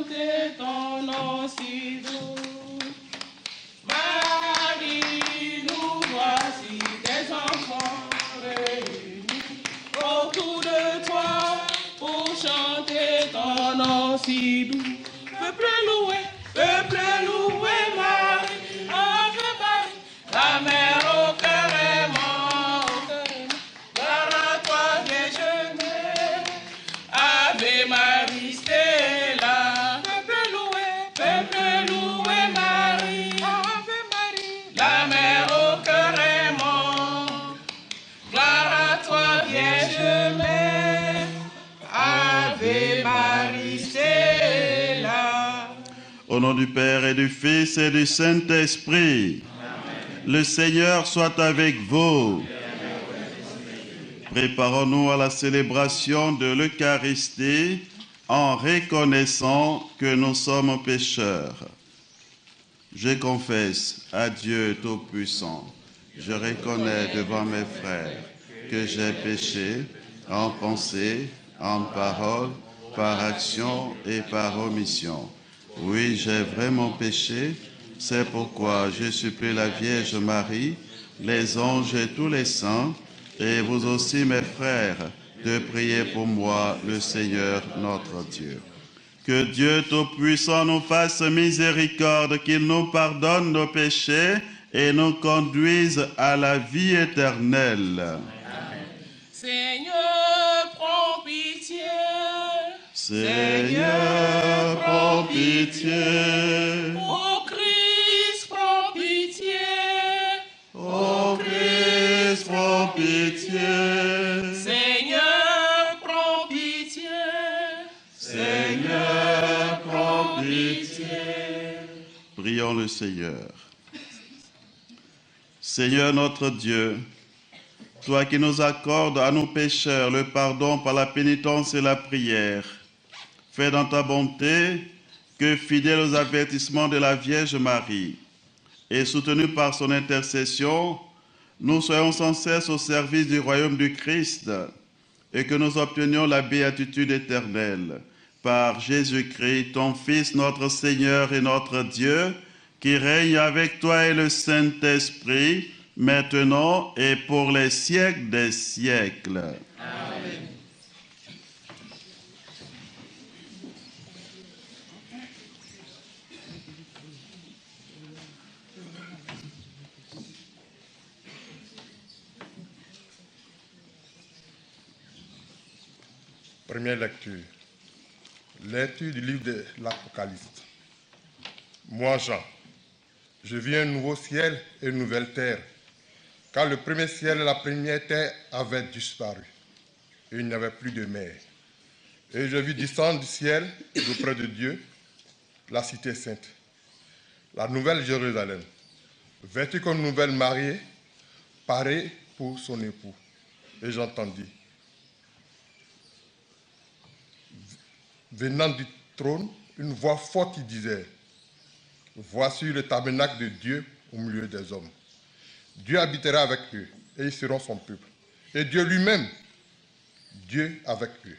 chanter ton nom si doux. Marie, nous voici des enfants réunis autour de toi pour chanter ton nom si doux. Peuple loué Marie, Ave Marie, la mère au cœur aimant, gloire à toi, Vierge Mère, Ave Marie, c'est là. Peuple loué Marie, Ave Marie, la mère au cœur aimant, gloire à toi, Vierge Mère, Ave Marie, c'est là. Au nom du Père et du Fils et du Saint-Esprit, le Seigneur soit avec vous. Préparons-nous à la célébration de l'Eucharistie en reconnaissant que nous sommes pécheurs. Je confesse à Dieu Tout-Puissant, je reconnais devant mes frères que j'ai péché en pensée, en parole, par action et par omission. Oui, j'ai vraiment péché, c'est pourquoi je supplie la Vierge Marie, les anges et tous les saints, et vous aussi mes frères, de prier pour moi, le Seigneur notre Dieu. Que Dieu Tout-Puissant nous fasse miséricorde, qu'il nous pardonne nos péchés et nous conduise à la vie éternelle. Amen. Seigneur, prends pitié. Seigneur, prends pitié. Ô Christ, prends pitié. Ô Christ, prends pitié. Seigneur, prends pitié. Seigneur, prends pitié. Prions le Seigneur. Seigneur notre Dieu, toi qui nous accordes à nos pécheurs le pardon par la pénitence et la prière, fais dans ta bonté que, fidèles aux avertissements de la Vierge Marie et soutenus par son intercession, nous soyons sans cesse au service du royaume du Christ et que nous obtenions la béatitude éternelle. Par Jésus-Christ, ton Fils, notre Seigneur et notre Dieu, qui règne avec toi et le Saint-Esprit, maintenant et pour les siècles des siècles. Amen. Première lecture. Lecture du livre de l'Apocalypse. Moi, Jean, je vis un nouveau ciel et une nouvelle terre, car le premier ciel et la première terre avaient disparu, et il n'y avait plus de mer. Et je vis descendre du ciel, d'auprès de Dieu, la cité sainte, la nouvelle Jérusalem, vêtue comme une nouvelle mariée, parée pour son époux. Et j'entendis, venant du trône, une voix forte qui disait, « Voici le tabernacle de Dieu au milieu des hommes. Dieu habitera avec eux, et ils seront son peuple. Et Dieu lui-même, Dieu avec eux,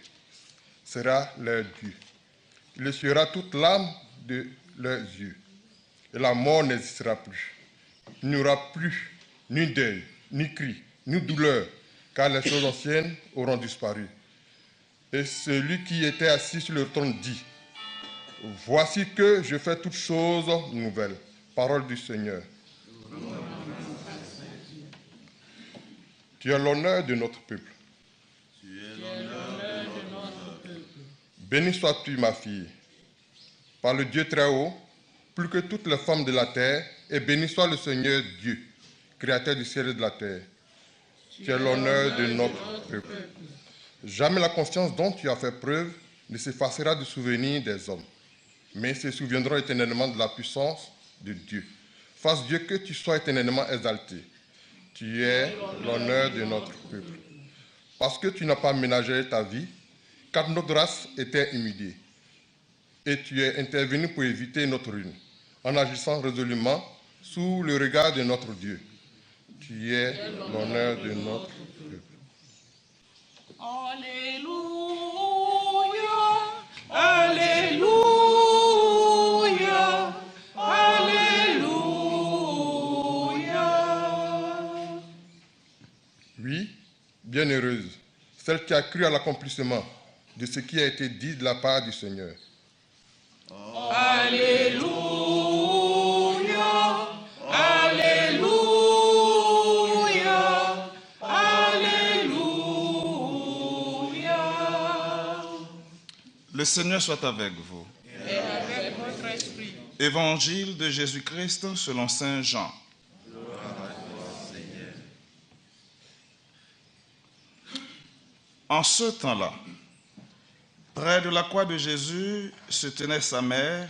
sera leur Dieu. Il essuiera toute l'âme de leurs yeux, et la mort n'existera plus. Il n'y aura plus ni deuil, ni cri, ni douleur, car les choses anciennes auront disparu. » Et celui qui était assis sur le trône dit, « Voici que je fais toutes choses nouvelles. » Parole du Seigneur. Tu es l'honneur de notre peuple. Béni sois-tu, ma fille, par le Dieu très haut, plus que toutes les femmes de la terre, et béni soit le Seigneur Dieu, créateur du ciel et de la terre. Tu es l'honneur de notre peuple. Jamais la conscience dont tu as fait preuve ne s'effacera du souvenir des hommes, mais se souviendront éternellement de la puissance de Dieu. Fasse Dieu que tu sois éternellement exalté. Tu es l'honneur de notre peuple. Parce que tu n'as pas ménagé ta vie, car notre race était humiliée, et tu es intervenu pour éviter notre ruine, en agissant résolument sous le regard de notre Dieu. Tu es l'honneur de notre peuple. Alléluia, Alléluia. bienheureuse, celle qui a cru à l'accomplissement de ce qui a été dit de la part du Seigneur. Alléluia, Alléluia, Alléluia. Le Seigneur soit avec vous. Et avec votre esprit. Évangile de Jésus-Christ selon saint Jean. En ce temps-là, près de la croix de Jésus se tenait sa mère,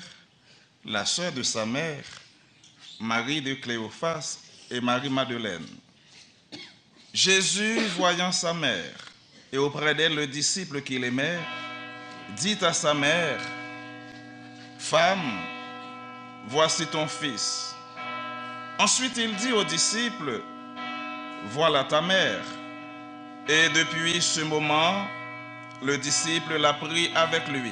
la sœur de sa mère, Marie de Cléophas et Marie-Madeleine. Jésus, voyant sa mère et auprès d'elle le disciple qu'il aimait, dit à sa mère, « Femme, voici ton fils. » Ensuite il dit aux disciples, « Voilà ta mère. » Et depuis ce moment, le disciple l'a pris avec lui.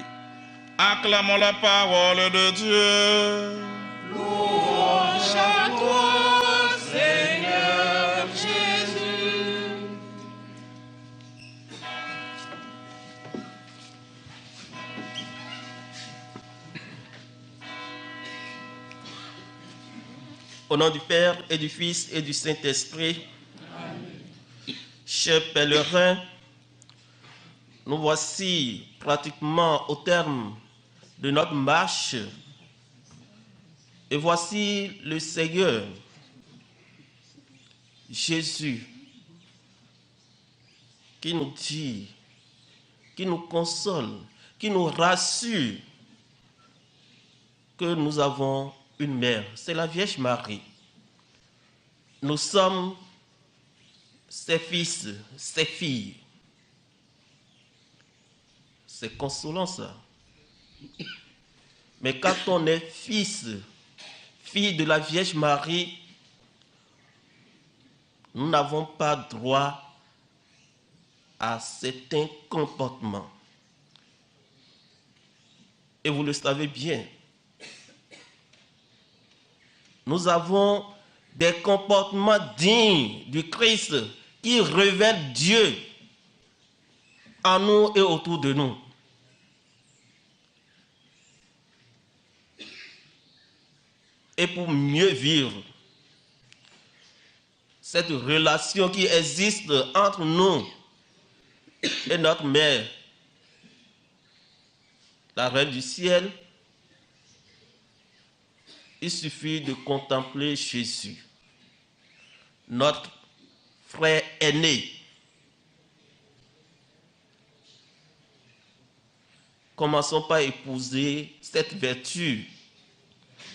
Acclamons la parole de Dieu. Louange à toi, Seigneur Jésus. Au nom du Père et du Fils et du Saint-Esprit, chers pèlerins, nous voici pratiquement au terme de notre marche et voici le Seigneur, Jésus, qui nous dit, qui nous console, qui nous rassure que nous avons une mère, c'est la Vierge Marie. Nous sommes ses fils, ses filles. C'est consolant ça. Mais quand on est fils, fille de la Vierge Marie, nous n'avons pas droit à certains comportements. Et vous le savez bien. Nous avons des comportements dignes du Christ qui révèlent Dieu en nous et autour de nous. Et pour mieux vivre cette relation qui existe entre nous et notre mère, la Reine du ciel, il suffit de contempler Jésus, notre frère aîné. Commençons par épouser cette vertu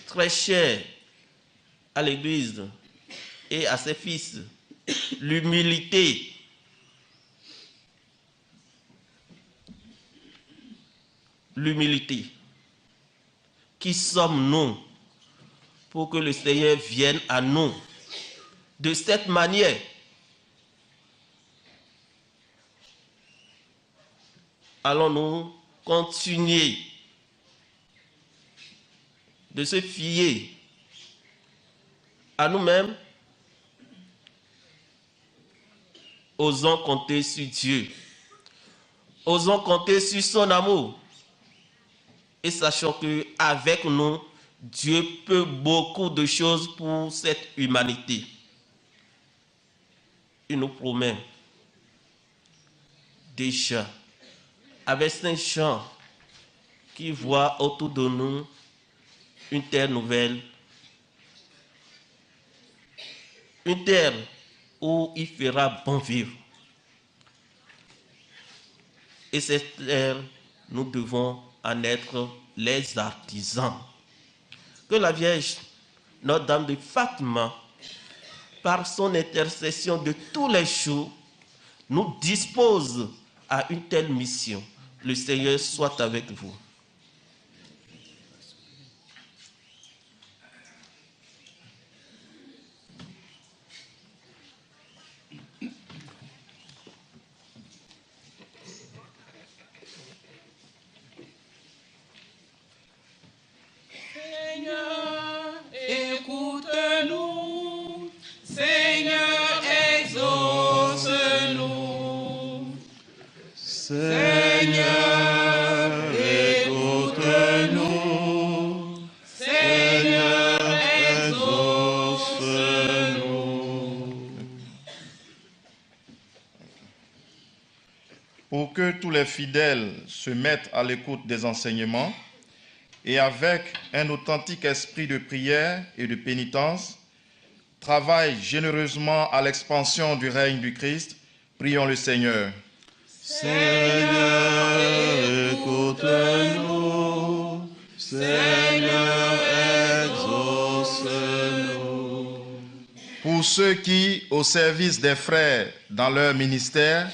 très chère à l'Église et à ses fils, l'humilité. L'humilité. Qui sommes-nous pour que le Seigneur vienne à nous de cette manière? Allons-nous continuer de se fier à nous-mêmes? Osons compter sur Dieu. Osons compter sur son amour. Et sachons qu'avec nous, Dieu peut beaucoup de choses pour cette humanité. Il nous promet déjà, avec Saint Jean, qui voit autour de nous une terre nouvelle, une terre où il fera bon vivre. Et cette terre, nous devons en être les artisans. Que la Vierge, Notre-Dame de Fatima, par son intercession de tous les jours, nous dispose à une telle mission. Le Seigneur soit avec vous. Seigneur, écoute-nous. Seigneur, exauce-nous. les fidèles se mettent à l'écoute des enseignements et avec un authentique esprit de prière et de pénitence, travaillent généreusement à l'expansion du règne du Christ, prions le Seigneur. Seigneur, écoute-nous. Seigneur, exauce-nous. Pour ceux qui, au service des frères dans leur ministère,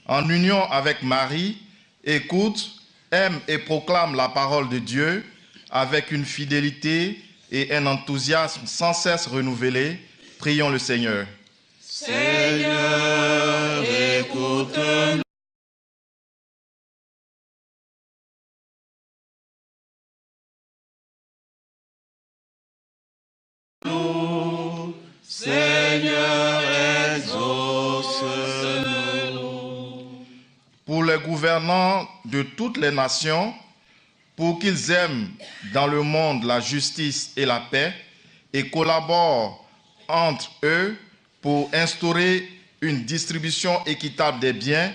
en union avec Marie, écoutent, aiment et proclament la parole de Dieu avec une fidélité et un enthousiasme sans cesse renouvelés, prions le Seigneur. Seigneur, écoute-nous. Seigneur, exauce-nous. Pour les gouvernants de toutes les nations, pour qu'ils aiment dans le monde la justice et la paix et collaborent entre eux pour instaurer une distribution équitable des biens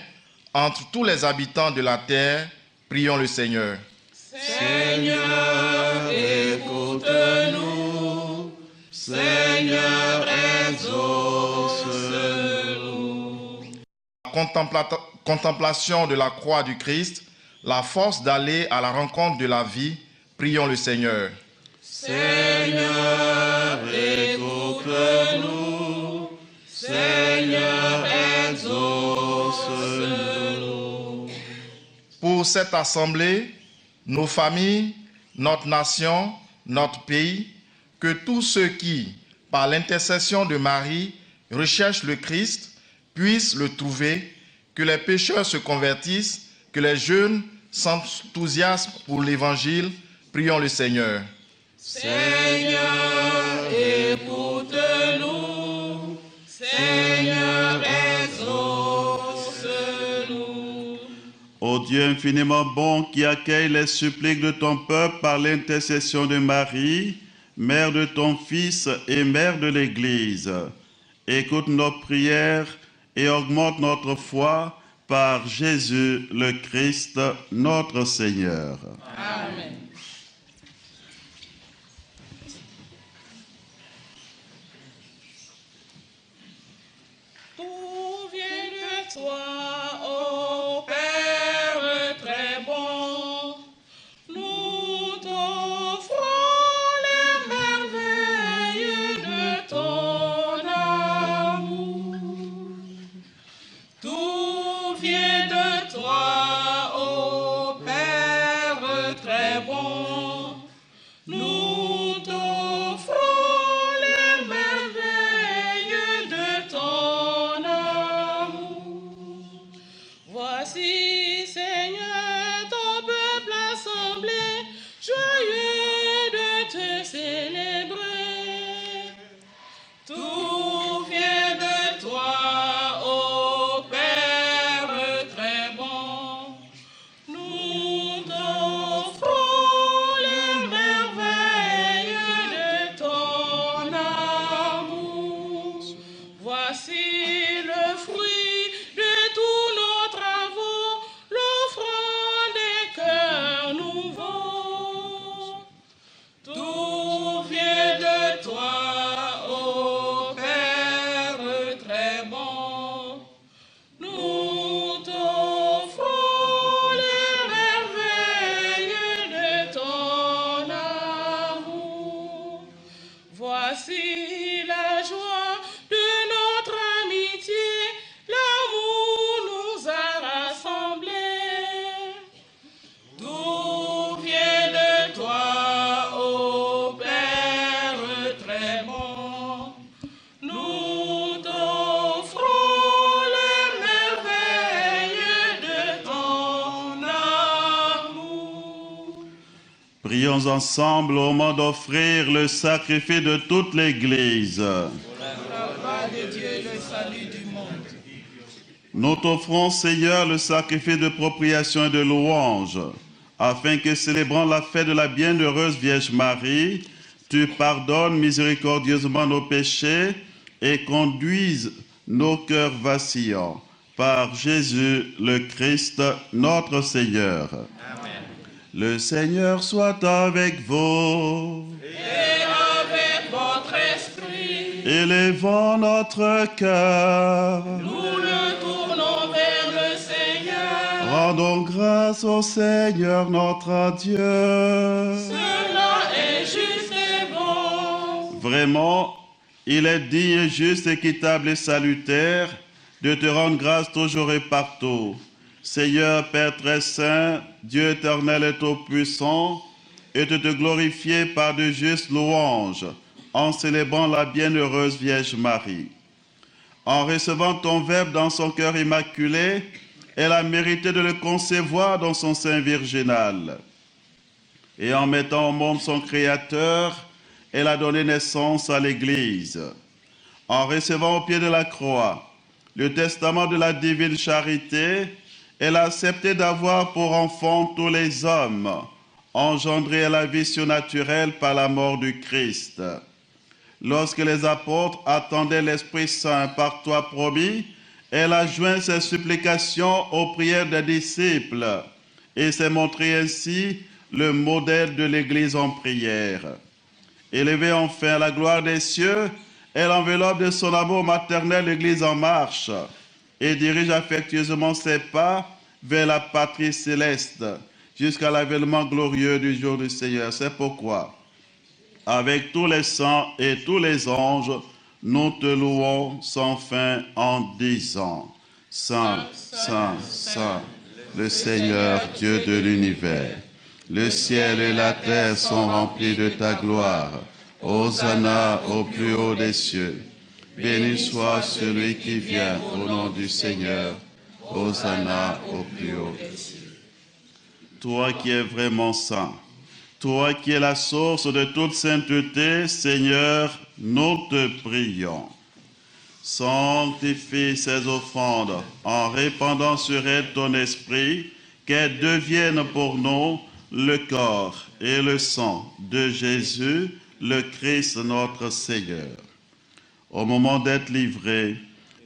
entre tous les habitants de la terre, prions le Seigneur. Seigneur, écoute-nous. Seigneur, exauce-nous. Contemplation de la croix du Christ, la force d'aller à la rencontre de la vie, prions le Seigneur. Seigneur, écoute-nous. Seigneur, exauce-nous. Pour cette assemblée, nos familles, notre nation, notre pays, que tous ceux qui, par l'intercession de Marie, recherchent le Christ, puissent le trouver, que les pécheurs se convertissent, que les jeunes s'enthousiasment pour l'Évangile, prions le Seigneur. Seigneur, écoute-nous. Seigneur, exauce-nous. Ô Dieu infiniment bon qui accueille les suppliques de ton peuple par l'intercession de Marie, Mère de ton Fils et Mère de l'Église, écoute nos prières et augmente notre foi par Jésus le Christ, notre Seigneur. Amen. Tout vient de toi, ô Père très bon. Nous t'offrons les merveilles de ton amour. Tout vient de toi, ô Père très bon. Nous t'offrons les merveilles de ton amour. Voici, Seigneur, ton peuple assemblé, joyeux de te célébrer. Tout vient de toi, ô Père très bon. Nous t'offrons les merveilles de ton amour. Voici le fruit de tous nos travaux, l'offrande des cœurs nouveaux. Tout vient de toi, ô Père très bon. Nous t'offrons les merveilles de ton amour. Voici la joie de notre amitié, l'amour nous a rassemblés. Tout vient de toi, ô Père très bon. Nous t'offrons les merveilles de ton amour. Prions ensemble au moment d'offrir le sacrifice de toute l'Église. La gloire de Dieu et le salut du monde. Nous t'offrons, Seigneur, le sacrifice de propriation et de louange, afin que, célébrant la fête de la bienheureuse Vierge Marie, tu pardonnes miséricordieusement nos péchés et conduises nos cœurs vacillants Par Jésus le Christ, notre Seigneur. Amen. Le Seigneur soit avec vous. Et avec votre esprit. Élevons notre cœur. Nous le tournons vers le Seigneur. Rendons grâce au Seigneur notre Dieu. Cela est juste et bon. Vraiment, il est digne, juste, équitable et salutaire de te rendre grâce toujours et partout. Seigneur Père très saint, Dieu éternel et tout-puissant, et de te glorifier par de justes louanges, en célébrant la bienheureuse Vierge Marie. En recevant ton Verbe dans son cœur immaculé, elle a mérité de le concevoir dans son sein virginal. Et en mettant au monde son Créateur, elle a donné naissance à l'Église. En recevant au pied de la croix le testament de la divine charité, elle a accepté d'avoir pour enfants tous les hommes, engendrés à la vie surnaturelle par la mort du Christ. Lorsque les apôtres attendaient l'Esprit Saint par toi promis, elle a joint ses supplications aux prières des disciples et s'est montrée ainsi le modèle de l'Église en prière. Élevée enfin à la gloire des cieux, elle enveloppe de son amour maternel l'Église en marche et dirige affectueusement ses pas vers la patrie céleste jusqu'à l'avènement glorieux du jour du Seigneur. C'est pourquoi, avec tous les saints et tous les anges, nous te louons sans fin en disant: Saint, Saint, Saint, le Seigneur Dieu de l'univers. Le ciel et la terre sont remplis de ta gloire. Hosanna au plus haut des cieux. Béni soit celui qui vient au nom du Seigneur. Hosanna au plus haut des cieux. Toi qui es vraiment saint, toi qui es la source de toute sainteté, Seigneur, nous te prions. Sanctifie ces offrandes en répandant sur elles ton esprit, qu'elles deviennent pour nous le corps et le sang de Jésus, le Christ notre Seigneur. Au moment d'être livré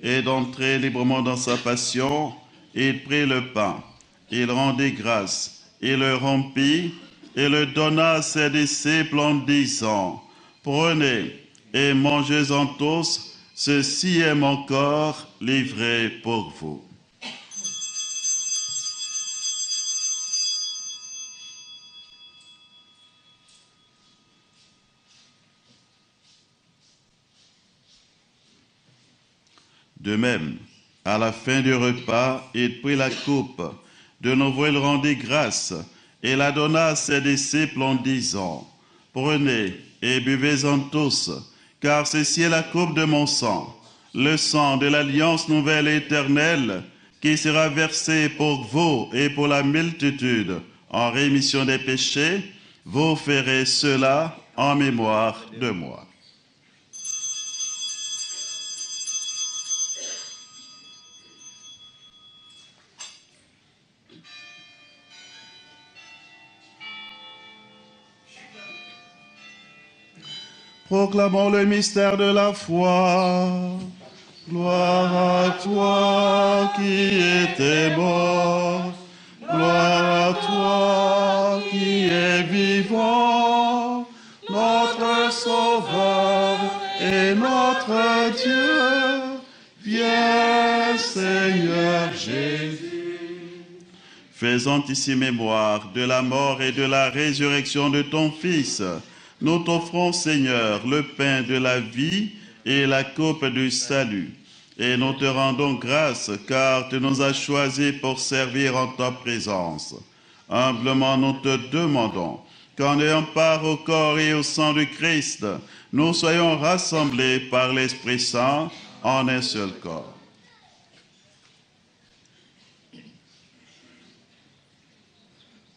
et d'entrer librement dans sa passion, il prit le pain, il rendit grâce, il le rompit et le donna à ses disciples en disant: Prenez et mangez-en tous, ceci est mon corps livré pour vous. De même, à la fin du repas, il prit la coupe. De nouveau, il rendit grâce et la donna à ses disciples en disant: Prenez et buvez-en tous, car ceci est la coupe de mon sang, le sang de l'alliance nouvelle et éternelle, qui sera versé pour vous et pour la multitude en rémission des péchés. Vous ferez cela en mémoire de moi. Proclamons le mystère de la foi. Gloire à toi qui étais mort. Gloire à toi qui es vivant. Notre Sauveur et notre Dieu. Viens, Seigneur Jésus. Faisant ici mémoire de la mort et de la résurrection de ton Fils, nous t'offrons, Seigneur, le pain de la vie et la coupe du salut. Et nous te rendons grâce, car tu nous as choisis pour servir en ta présence. Humblement, nous te demandons qu'en ayant part au corps et au sang du Christ, nous soyons rassemblés par l'Esprit Saint en un seul corps.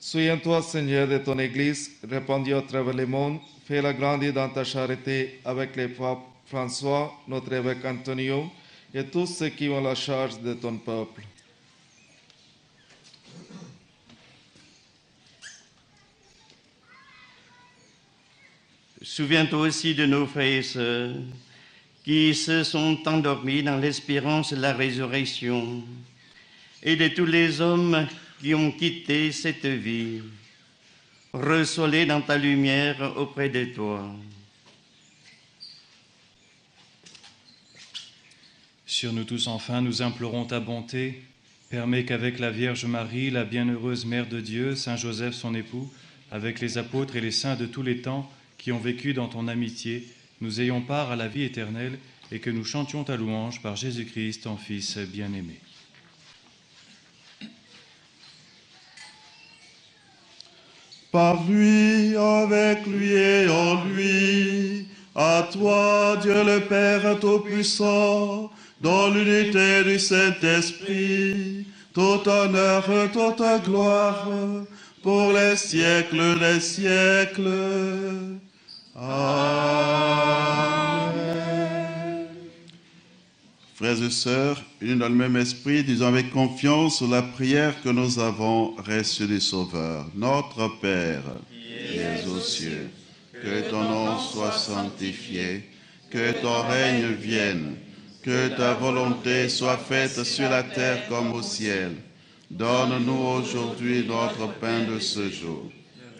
Souviens-toi, Seigneur, de ton Église répandue à travers le monde. Fais-la grandir dans ta charité avec les papes François, notre évêque Antonio et tous ceux qui ont la charge de ton peuple. Souviens-toi aussi de nos frères et sœurs qui se sont endormis dans l'espérance de la résurrection, et de tous les hommes qui ont quitté cette vie. Reçois-les dans ta lumière auprès de toi. Sur nous tous, enfin, nous implorons ta bonté. Permets qu'avec la Vierge Marie, la bienheureuse Mère de Dieu, Saint Joseph son époux, avec les apôtres et les saints de tous les temps qui ont vécu dans ton amitié, nous ayons part à la vie éternelle et que nous chantions ta louange par Jésus-Christ, ton Fils bien-aimé. Par lui, avec lui et en lui, à toi, Dieu le Père Tout-Puissant, dans l'unité du Saint-Esprit, tout honneur, toute gloire, pour les siècles des siècles. Amen. Frères et sœurs, unis dans le même esprit, disons avec confiance la prière que nous avons reçue du Sauveur. Notre Père, qui es aux cieux, que ton nom soit sanctifié, que ton règne vienne, que ta volonté soit faite sur la terre comme au ciel. Donne-nous aujourd'hui notre pain de ce jour.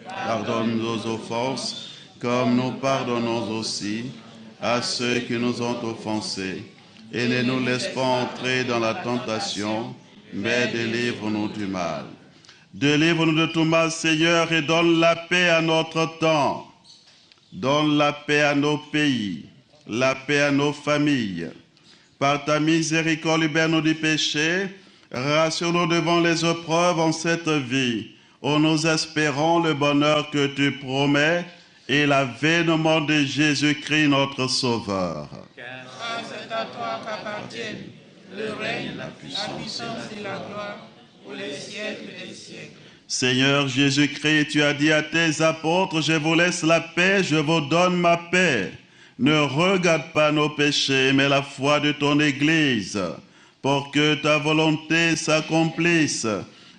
Pardonne nos offenses, comme nous pardonnons aussi à ceux qui nous ont offensés. Et ne nous laisse pas entrer dans la tentation, mais délivre-nous du mal. Délivre-nous de tout mal, Seigneur, et donne la paix à notre temps. Donne la paix à nos pays, la paix à nos familles. Par ta miséricorde, libère-nous du péché, rassure-nous devant les épreuves en cette vie, où nous espérons le bonheur que tu promets et l'avènement de Jésus-Christ, notre Sauveur. Car c'est à toi qu'appartiennent le règne, la puissance et la gloire pour les siècles des siècles. Seigneur Jésus-Christ, tu as dit à tes apôtres, je vous laisse la paix, je vous donne ma paix. Ne regarde pas nos péchés, mais la foi de ton Église, pour que ta volonté s'accomplisse.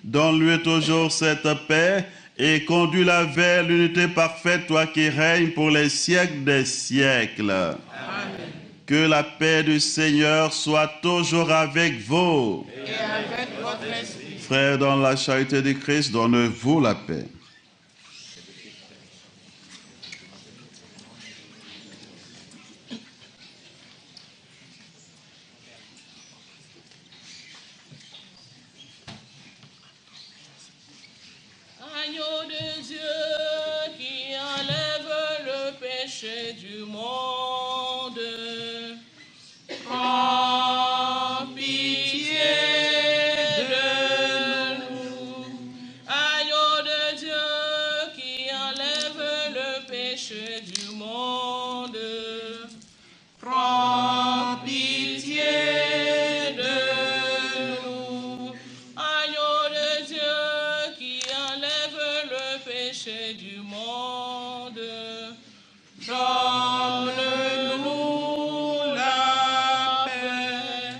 Donne-lui toujours cette paix et conduis-la vers l'unité parfaite, toi qui règnes pour les siècles des siècles. Amen. Que la paix du Seigneur soit toujours avec vous. Et avec votre esprit. Frères, dans la charité du Christ, donnez-vous la paix. Agneau de Dieu qui enlève le péché du monde, prends pitié de nous. Agneau de Dieu qui enlève le péché du monde, prends pitié de nous. Agneau de Dieu qui enlève le péché du monde, donne-nous la paix.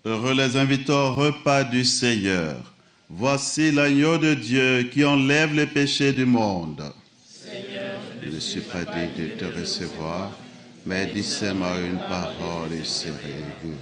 Heureux les invités au repas du Seigneur. Voici l'agneau de Dieu qui enlève les péchés du monde. Seigneur, Je ne suis pas digne de te recevoir, mais dis-moi une parole et serai guéri.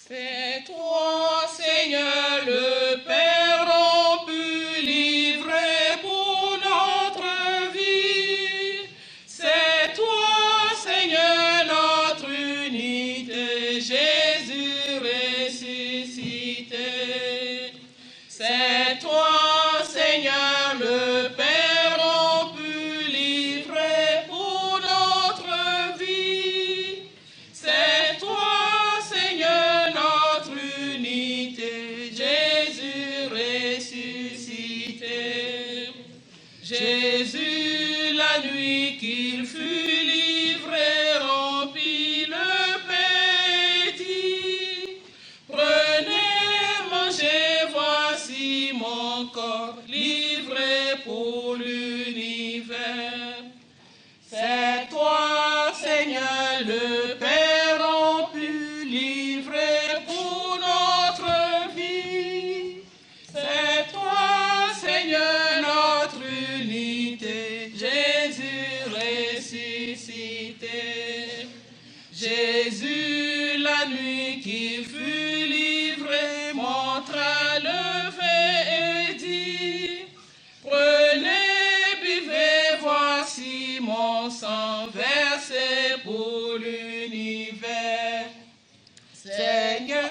c'est toi, Seigneur le Père, on peut livrer pour notre vie. C'est toi, Seigneur, notre unité, Jésus ressuscité. C'est toi, Seigneur le Père, on peut livrer pour notre vie. C'est toi, Seigneur, notre unité, Jésus ressuscité. Jésus, la nuit qu'il fut livré, remplit le petit. Prenez, mangez, voici mon corps livré pour l'univers. C'est toi, Seigneur le Père, on peut livrer pour notre vie. C'est toi, Seigneur, notre unité, Jésus ressuscité. Jésus, la nuit qui fut livré, montra le vin et dit, prenez, buvez, voici mon sang versé pour l'univers. Seigneur,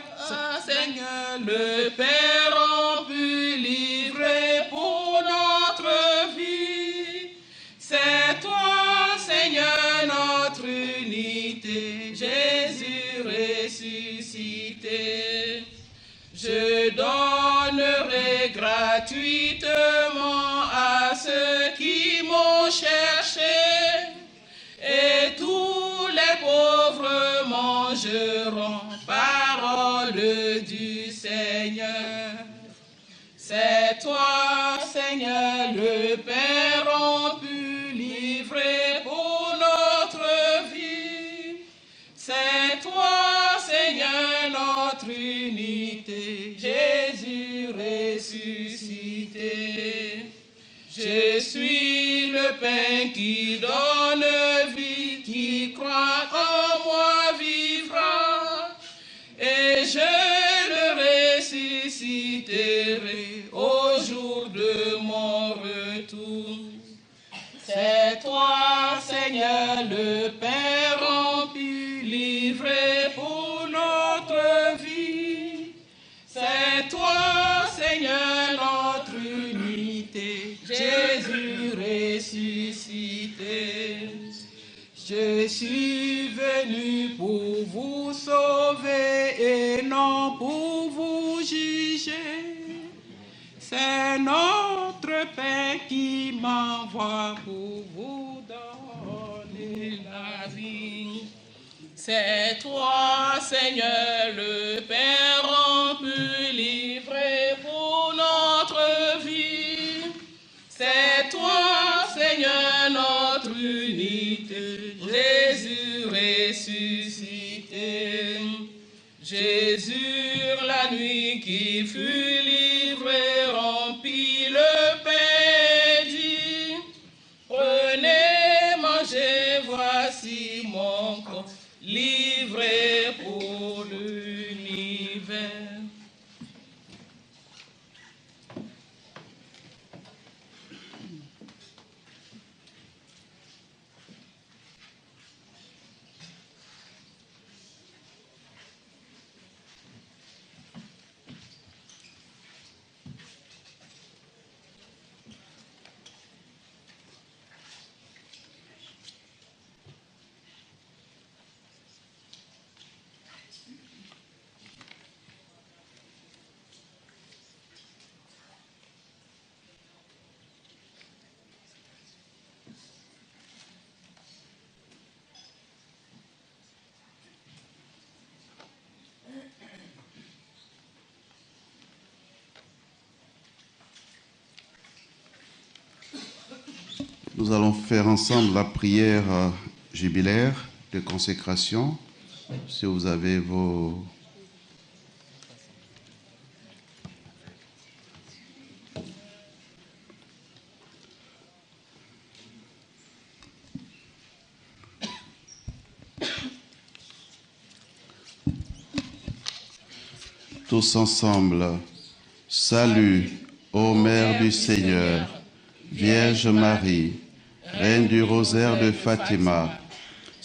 Seigneur, le Père, on peut livrer pour notre vie. C'est toi, Seigneur, notre unité, Jésus ressuscité. Je donnerai gratuitement à ceux qui m'ont cherché, et tous les pauvres mangeront parole du Seigneur. C'est toi, Seigneur, le Père, on peut livrer pour notre vie. C'est toi, Seigneur, notre unité, Jésus ressuscité. Je suis le pain qui donne vie, qui croit en moi vivra, et je le ressusciterai au jour de mon retour. C'est toi, Seigneur, le Père, on peut livrer pour notre vie. C'est toi, Seigneur, notre unité, Jésus ressuscité. Je suis venu pour vous sauver et non pour vous juger. C'est notre Père qui m'envoie pour vous donner la vie. C'est toi, Seigneur, le Père, on peut livrer pour notre vie. C'est toi, Seigneur, notre unité, Jésus ressuscité. Jésus, la nuit qui fut livré, remplit le pain, dit, prenez, mangez, voici mon corps, livré pour l'univers. Nous allons faire ensemble la prière jubilaire de consécration. Si vous avez vos... tous ensemble. Salut, ô Mère du Seigneur, Vierge Marie, Reine du rosaire de Fatima.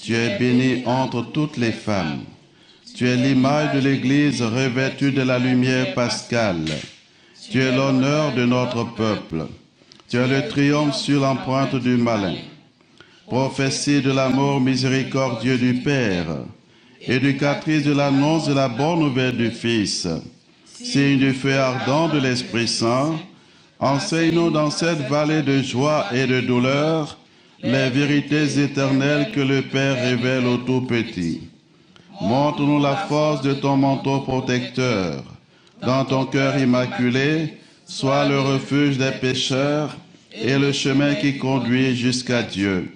Tu es bénie entre toutes les femmes. Tu es l'image de l'Église revêtue de la lumière pascale. Tu es l'honneur de notre peuple. Tu es le triomphe sur l'empreinte du malin. Prophétie de l'amour miséricordieux du Père, éducatrice de l'annonce de la bonne nouvelle du Fils, signe du feu ardent de l'Esprit Saint, enseigne-nous dans cette vallée de joie et de douleur les vérités éternelles que le Père révèle aux tout-petits. Montre-nous la force de ton manteau protecteur. Dans ton cœur immaculé, sois le refuge des pécheurs et le chemin qui conduit jusqu'à Dieu.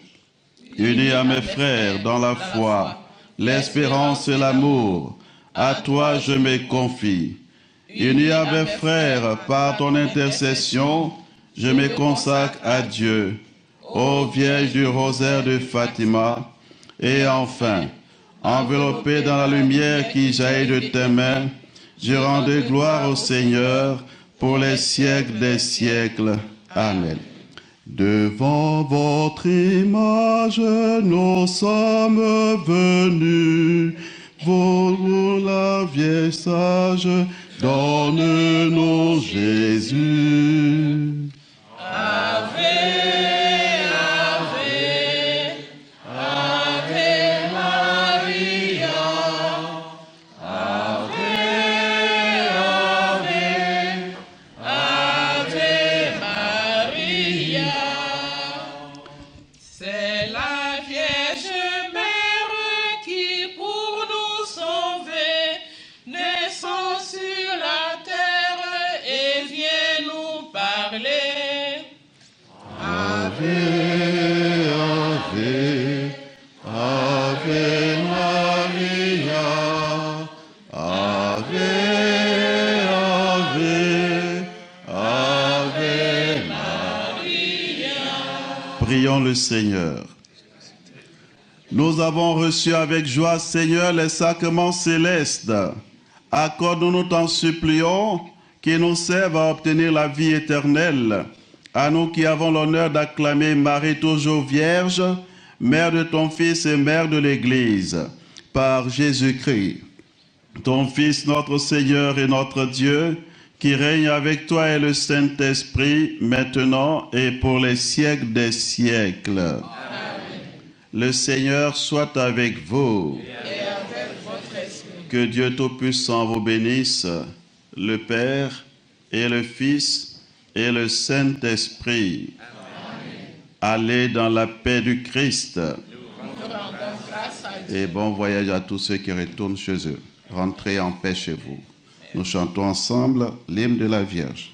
Unis à mes frères dans la foi, l'espérance et l'amour, à toi je me confie. Unis à mes frères par ton intercession, je me consacre à Dieu, ô Vierge du rosaire de Fatima, et enfin, enveloppé dans la lumière qui jaillit de tes mains, je rendrai gloire au Seigneur pour les siècles des siècles. Amen. Devant votre image, nous sommes venus. Vous, la Vierge sage, donne-nous Jésus. Ave, Ave, Ave Maria. Ave, Ave, Ave Maria. C'est la Vierge Mère qui pour nous sauver descend sur la terre et vient nous parler. Ave, Ave, Ave Maria. Ave, Ave, Ave Maria. Prions le Seigneur. Nous avons reçu avec joie, Seigneur, les sacrements célestes. Accorde-nous, t'en supplions, qui nous servent à obtenir la vie éternelle. À nous qui avons l'honneur d'acclamer Marie toujours Vierge, Mère de ton Fils et Mère de l'Église, par Jésus-Christ, ton Fils, notre Seigneur et notre Dieu, qui règne avec toi et le Saint-Esprit, maintenant et pour les siècles des siècles. Amen. Le Seigneur soit avec vous. Et avec votre esprit. Que Dieu Tout-Puissant vous bénisse, le Père et le Fils et le Saint-Esprit. Allez dans la paix du Christ. Et bon voyage à tous ceux qui retournent chez eux. Rentrez en paix chez vous. Nous chantons ensemble l'hymne de la Vierge.